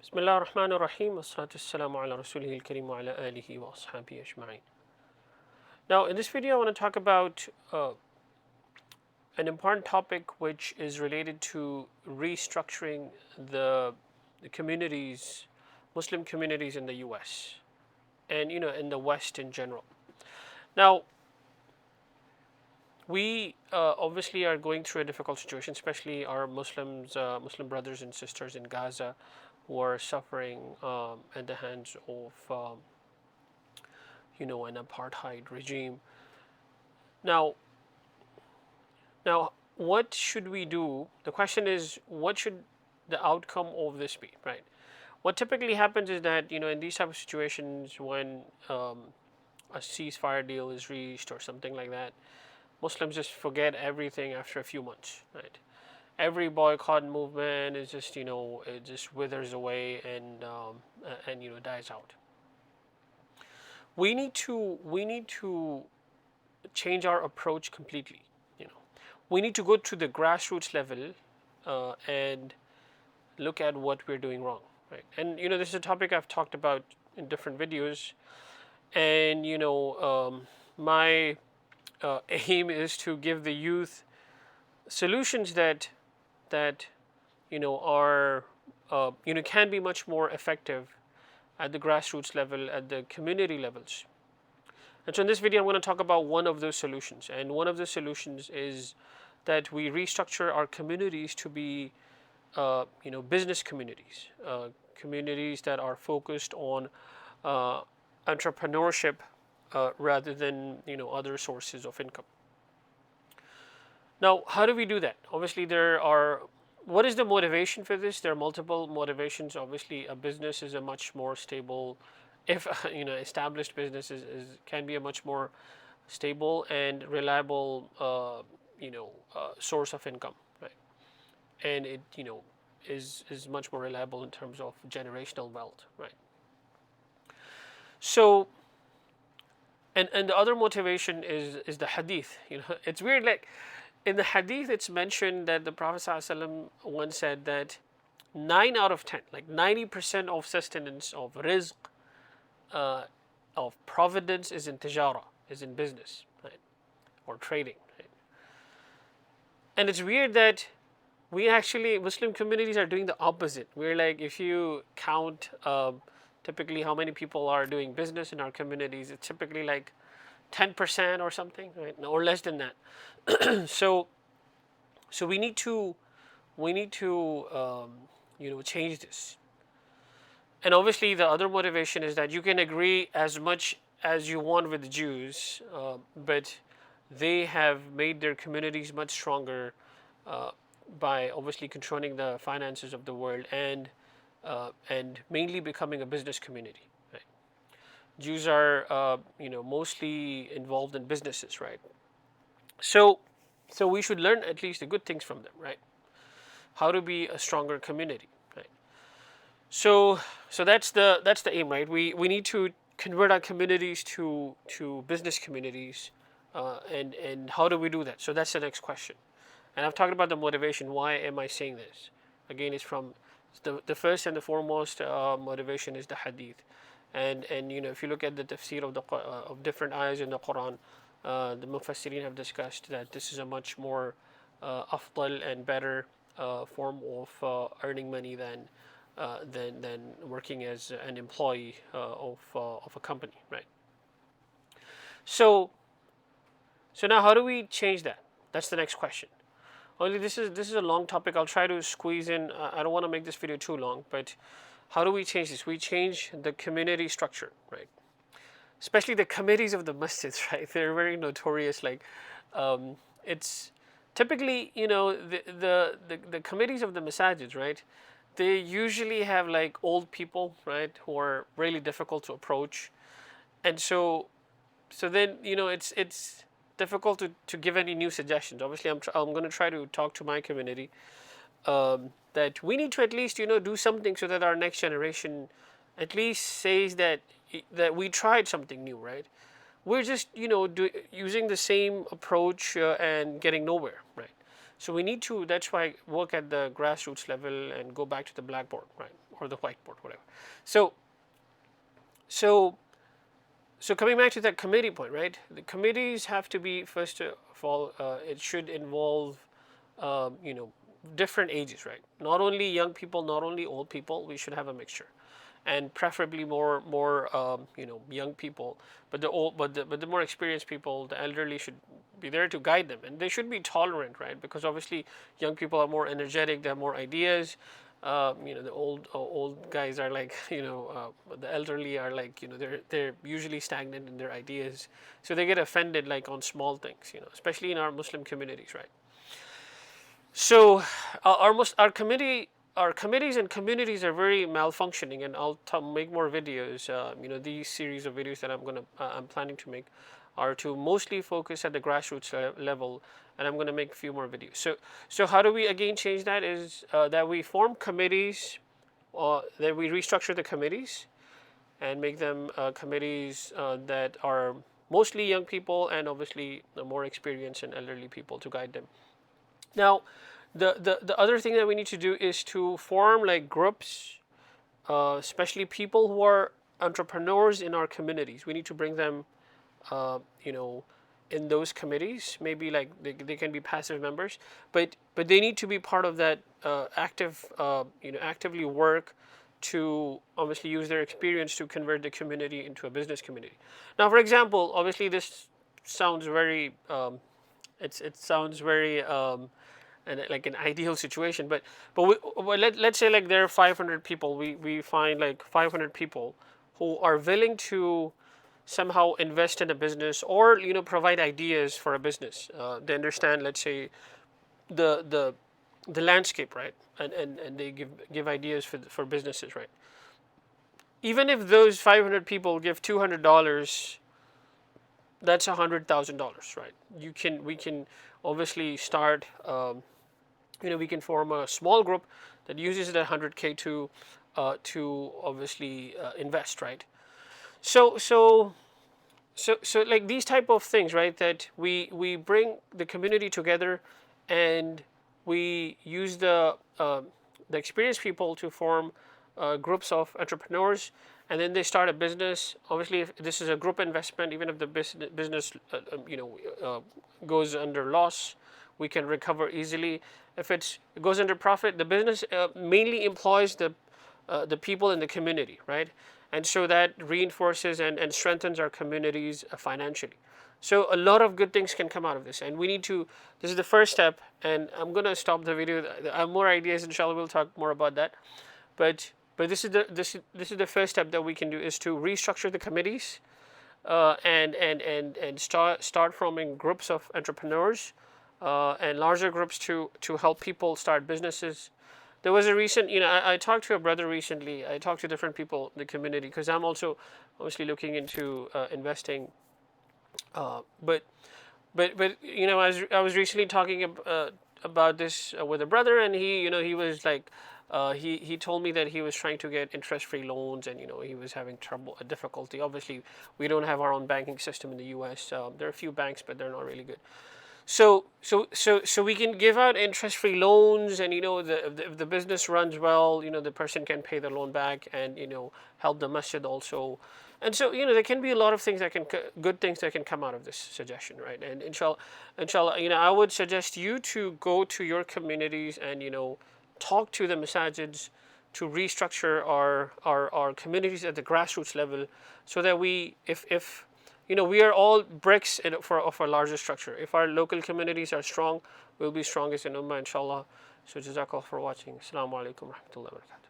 بسم الله الرحمن الرحيم والصلاة والسلام على رسوله الكريم وعلى آله وأصحابه أجمعين. Now, in this video, I want to talk about an important topic which is related to restructuring the communities, Muslim communities in the U.S. and in the West in general. Now, we obviously are going through a difficult situation, especially our Muslim brothers and sisters in Gaza, who are suffering at the hands of an apartheid regime. Now, now, what should we do? The question is, what should the outcome of this be, right? What typically happens is that in these type of situations, when a ceasefire deal is reached or something like that, Muslims just forget everything after a few months, right? Every boycott movement is just it just withers away and dies out. We need to change our approach completely. We need to go to the grassroots level and look at what we're doing wrong, right? And this is a topic I've talked about in different videos, and my aim is to give the youth solutions that are can be much more effective at the grassroots level, at the community levels. And so in this video, I'm going to talk about one of those solutions. And one of the solutions is that we restructure our communities to be, business communities, communities that are focused on entrepreneurship rather than, other sources of income. Now, how do we do that? Obviously, what is the motivation for this? There are multiple motivations. Obviously, a business is a much more stable, if established business can be a much more stable and reliable source of income, right? And it is much more reliable in terms of generational wealth, right? So, and the other motivation is the hadith. It's weird, like in the hadith it's mentioned that the Prophet ﷺ once said that 9 out of 10, like 90% of sustenance, of rizq, of providence is in tijara, is in business, right? Or trading, right? And it's weird that Muslim communities are doing the opposite. We're like, if you count typically how many people are doing business in our communities, it's typically like 10% or something, right? Or less than that. So we need to change this. And obviously, the other motivation is that you can agree as much as you want with the Jews, but they have made their communities much stronger by obviously controlling the finances of the world and mainly becoming a business community. Right? Jews are mostly involved in businesses, right? So we should learn at least the good things from them, right? How to be a stronger community, right? So that's the aim, right? We need to convert our communities to business communities, and how do we do that? So that's the next question. And I've talked about the motivation. Why am I saying this? Again, it's from the first and the foremost motivation is the hadith, and if you look at the tafsir of different ayahs in the Quran, the mufassirin have discussed that this is a much more afdal and better form of earning money than working as an employee of a company, right? So now how do we change that? That's the next question. Only this is a long topic. I'll try to squeeze in. I don't want to make this video too long, but how do we change this? We change the community structure, right? Especially the committees of the masjids, right? They're very notorious. Like, it's typically the committees of the masajids, right? They usually have like old people, right, who are really difficult to approach, and so then it's difficult to give any new suggestions. Obviously, I'm going to try to talk to my community that we need to at least do something so that our next generation at least says that we tried something new, right? We're just using the same approach and getting nowhere, right? So we need to, that's why, work at the grassroots level and go back to the blackboard, right, or the whiteboard, whatever. So so so coming back to that committee point, right? The committees have to be, first of all, it should involve, you know, different ages, right? Not only young people, not only old people. We should have a mixture, and preferably more you know, young people. But the old, but the more experienced people, the elderly, should be there to guide them, and they should be tolerant, right? Because obviously, young people are more energetic, they have more ideas. You know, the old guys are like, you know, the elderly are like, you know, they're usually stagnant in their ideas, so they get offended like on small things, you know, especially in our Muslim communities, right? So our committees and communities are very malfunctioning, and I'll make more videos. You know, these series of videos that I'm planning to make are to mostly focus at the grassroots level, and I'm going to make a few more videos. So how do we again change that? Is that we form committees, that we restructure the committees and make them committees that are mostly young people, and obviously the more experienced and elderly people to guide them. Now, the other thing that we need to do is to form like groups, especially people who are entrepreneurs in our communities. We need to bring them, you know, in those committees. Maybe like they can be passive members, but they need to be part of that active, you know, actively work to obviously use their experience to convert the community into a business community. Now, for example, obviously this sounds very, it sounds very and like an ideal situation, but let's say like there are 500 people. We find like 500 people who are willing to somehow invest in a business, or you know, provide ideas for a business. They understand, let's say, the landscape, right, and they give ideas for businesses, right? Even if those 500 people give $200, that's $100,000, right? We can obviously start, you know, we can form a small group that uses that 100K to obviously invest, right? So like these type of things, right? That we bring the community together, and we use the experienced people to form groups of entrepreneurs, and then they start a business. Obviously, if this is a group investment, even if the business you know, goes under loss, we can recover easily. If it goes under profit, the business mainly employs the people in the community, right? And so that reinforces and strengthens our communities financially. So a lot of good things can come out of this, and we need to. This is the first step, and I'm gonna stop the video. I have more ideas. Inshallah, we'll talk more about that. But this is the first step that we can do, is to restructure the committees, and start forming groups of entrepreneurs, and larger groups to help people start businesses. There was a recent, you know, I talked to a brother recently. I talked to different people in the community, because I'm also obviously looking into investing. But you know, I was recently talking about this with a brother, and he, you know, he was like, he told me that he was trying to get interest-free loans, and you know, he was having trouble, difficulty. Obviously, we don't have our own banking system in the U.S. There are a few banks, but they're not really good. So we can give out interest-free loans, and you know, if the business runs well, you know, the person can pay the loan back, and you know, help the masjid also. And so, you know, there can be a lot of things that can, good things that can come out of this suggestion, right? And inshallah, you know, I would suggest you to go to your communities and, you know, talk to the masajids to restructure our communities at the grassroots level, so that we, if you know, we are all bricks of a larger structure. If our local communities are strong, we'll be strongest in ummah, inshallah. So jazakallah for watching. Assalamu alaikum wa rahmatullahi wa barakatuh.